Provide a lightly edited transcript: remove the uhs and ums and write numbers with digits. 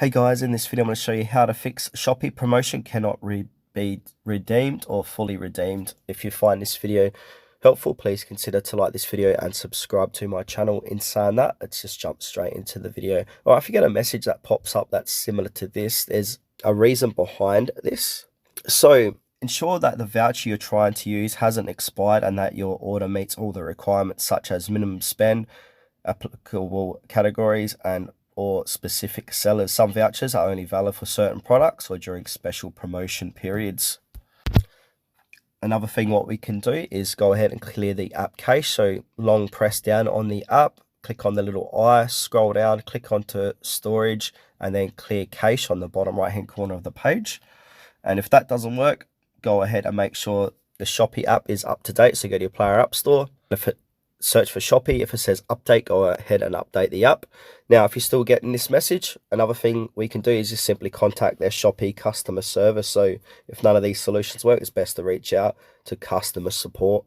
Hey guys, in this video I'm going to show you how to fix Shopee promotion cannot be redeemed or fully redeemed. If you find this video helpful, please consider to like this video and subscribe to my channel. In saying that, let's just jump straight into the video. All right, if you get a message that pops up that's similar to this, there's a reason behind this. So ensure that the voucher you're trying to use hasn't expired and that your order meets all the requirements such as minimum spend, applicable categories, and or specific sellers. Some vouchers are only valid for certain products or during special promotion periods. Another thing what we can do is go ahead and clear the app cache. So long press down on the app, click on the little eye, scroll down, click onto storage, and then clear cache on the bottom right hand corner of the page. And if that doesn't work, go ahead and make sure the Shopee app is up to date. So go to your Player App Store. Search for Shopee. If it says update, go ahead and update the app. Now, if you're still getting this message, another thing we can do is just simply contact their Shopee customer service. So if none of these solutions work, it's best to reach out to customer support.